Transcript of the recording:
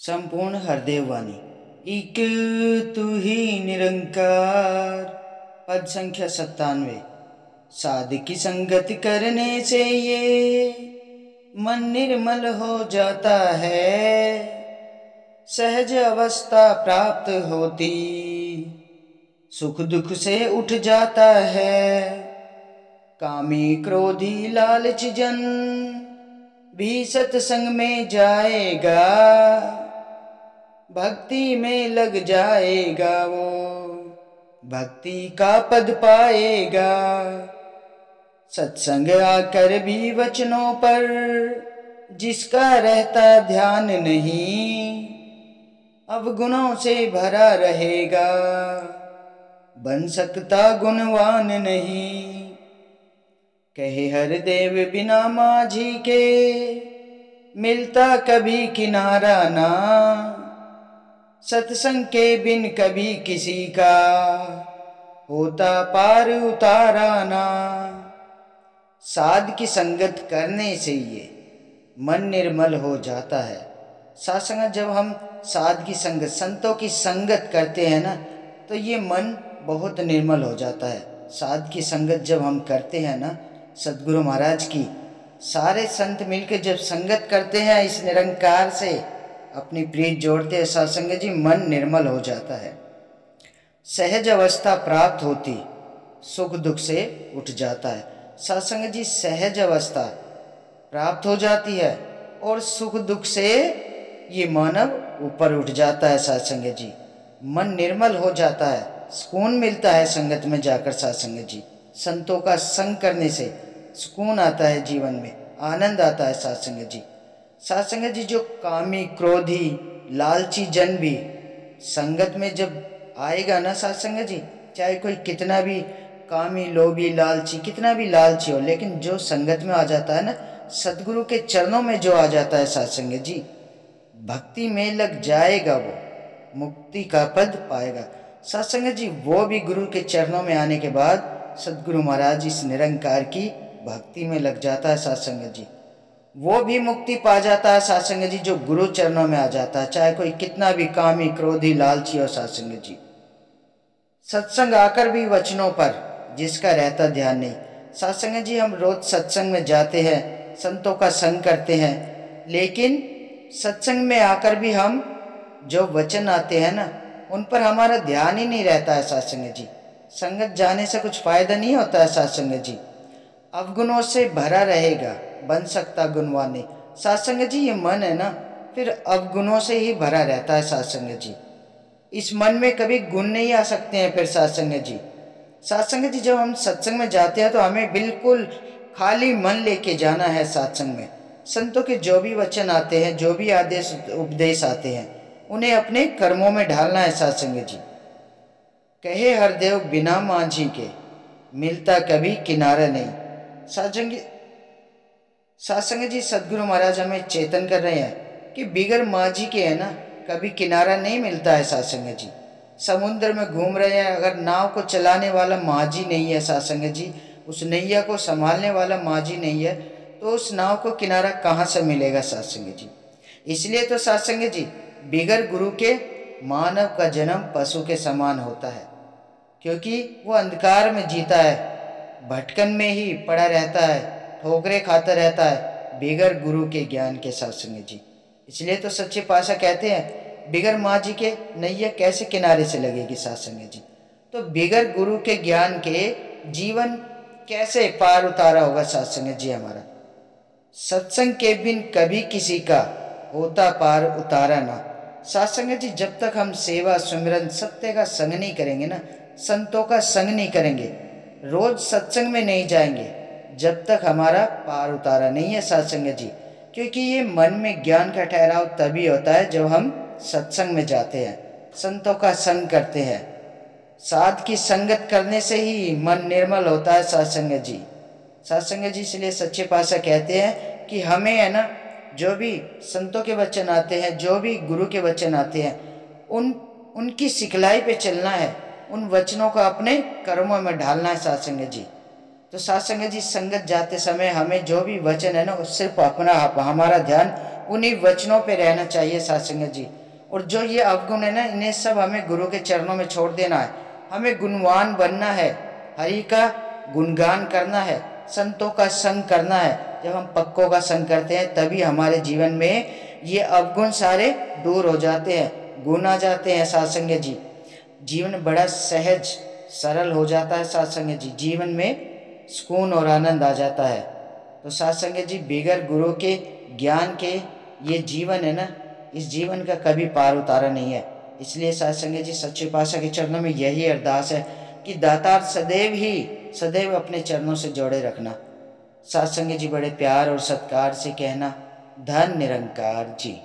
संपूर्ण हृदय वाणी। एक तू ही निरंकार। पद संख्या 97। साध की संगत करने से ये मन निर्मल हो जाता है, सहज अवस्था प्राप्त होती, सुख दुख से उठ जाता है। कामी क्रोधी लालच जन भी सत्संग में जाएगा, भक्ति में लग जाएगा वो, भक्ति का पद पाएगा। सत्संग आकर भी वचनों पर जिसका रहता ध्यान नहीं, अवगुणों से भरा रहेगा, बन सकता गुणवान नहीं। कहे हरदेव बिना माझी के मिलता कभी किनारा ना, सत्संग के बिन कभी किसी का होता पार उतारा ना। साध की संगत करने से ये मन निर्मल हो जाता है। साधसंग जब हम साध की संगत, संतों की संगत करते हैं ना, तो ये मन बहुत निर्मल हो जाता है। साध की संगत जब हम करते हैं ना, सद्गुरु महाराज की सारे संत मिलकर जब संगत करते हैं, इस निरंकार से अपनी प्रीत जोड़ते हैं, सत्संग जी मन निर्मल हो जाता है, सहज अवस्था प्राप्त होती, सुख दुख से उठ जाता है। सत्संग जी सहज अवस्था प्राप्त हो जाती है और सुख दुख से ये मानव ऊपर उठ जाता है। सत्संग जी मन निर्मल हो जाता है, सुकून मिलता है संगत में जाकर। सत्संग जी संतों का संग करने से सुकून आता है, जीवन में आनंद आता है। सत्संग जी सत्संग जी जो कामी क्रोधी लालची जन भी संगत में जब आएगा ना, सत्संग जी चाहे कोई कितना भी कामी लोभी लालची कितना भी लालची हो, लेकिन जो संगत में आ जाता है ना, सदगुरु के चरणों में जो आ जाता है, सत्संग जी भक्ति में लग जाएगा, वो मुक्ति का पद पाएगा। सत्संग जी वो भी गुरु के चरणों में आने के बाद सदगुरु महाराज इस निरंकार की भक्ति में लग जाता है। सत्संग जी वो भी मुक्ति पा जाता है। सत्संग जी जो गुरु चरणों में आ जाता है, चाहे कोई कितना भी कामी क्रोधी लालची हो। सत्संग जी सत्संग आकर भी वचनों पर जिसका रहता ध्यान नहीं। सत्संग जी हम रोज सत्संग में जाते हैं, संतों का संग करते हैं, लेकिन सत्संग में आकर भी हम जो वचन आते हैं ना, उन पर हमारा ध्यान ही नहीं रहता है। सत्संग जी संगत जाने से कुछ फायदा नहीं होता है। सत्संग जी अवगुणों से भरा रहेगा, बन सकता गुणवान नहीं। सत्संग जी ये मन है ना, फिर अवगुणों से ही भरा रहता है। सत्संग जी इस मन में कभी गुण नहीं आ सकते हैं। फिर सत्संग जी जब हम सत्संग में जाते हैं तो हमें बिल्कुल खाली मन लेके जाना है। सत्संग में संतों के जो भी वचन आते हैं, जो भी आदेश उपदेश आते हैं, उन्हें अपने कर्मों में ढालना है। सत्संग जी कहे हरदेव बिना माझी के मिलता कभी किनारा नहीं। सत्संग जी सदगुरु महाराज हमें चेतन कर रहे हैं कि बिगर माझी के है ना, कभी किनारा नहीं मिलता है। सत्संग जी समुद्र में घूम रहे हैं, अगर नाव को चलाने वाला माझी नहीं है, सत्संग जी उस नैया को संभालने वाला माझी नहीं है, तो उस नाव को किनारा कहाँ से मिलेगा। सत्संग जी इसलिए तो सत्संग जी बिगर गुरु के मानव का जन्म पशु के समान होता है, क्योंकि वो अंधकार में जीता है, भटकन में ही पड़ा रहता है, ठोकरे खाता रहता है बिगर गुरु के ज्ञान के। सत्संग जी इसलिए तो सच्चे पातशाह कहते हैं, बिगर माझी के नैया कैसे किनारे से लगेगी। सत्संग जी तो बिगर गुरु के ज्ञान के जीवन कैसे पार उतारा होगा। सत्संग जी हमारा सत्संग के बिन कभी किसी का होता पार उतारा ना। सत्संग जी जब तक हम सेवा सुमिरन सत्य का संग नहीं करेंगे ना, संतों का संग नहीं करेंगे, रोज सत्संग में नहीं जाएंगे, जब तक हमारा पार उतारा नहीं है। सत्संग जी क्योंकि ये मन में ज्ञान का ठहराव तभी होता है जब हम सत्संग में जाते हैं, संतों का संग करते हैं। साध की संगत करने से ही मन निर्मल होता है। सत्संग जी इसलिए सच्चे पातशाह कहते हैं कि हमें है ना, जो भी संतों के वचन आते हैं, जो भी गुरु के वचन आते हैं, उनकी सिखलाई पे चलना है, उन वचनों को अपने कर्मों में ढालना है। सत्संग जी तो सत्संग जी संगत जाते समय हमें जो भी वचन है ना, सिर्फ अपना हमारा ध्यान उन्हीं वचनों पे रहना चाहिए साध संगत जी। और जो ये अवगुण है ना, इन्हें सब हमें गुरु के चरणों में छोड़ देना है। हमें गुणवान बनना है, हरि का गुणगान करना है, संतों का संग करना है। जब हम पक्कों का संग करते हैं तभी हमारे जीवन में ये अवगुण सारे दूर हो जाते हैं, गुण आ जाते हैं साध संगत जी। जीवन बड़ा सहज सरल हो जाता है साध संगत जी, जीवन में सुकून और आनंद आ जाता है। तो साध संगत जी, बगैर गुरु के ज्ञान के ये जीवन है ना, इस जीवन का कभी पार उतारा नहीं है। इसलिए साध संगत जी, सच्चे पातशाह के चरणों में यही अरदास है कि दातार सदैव अपने चरणों से जोड़े रखना। साध संगत जी, बड़े प्यार और सत्कार से कहना, धन निरंकार जी।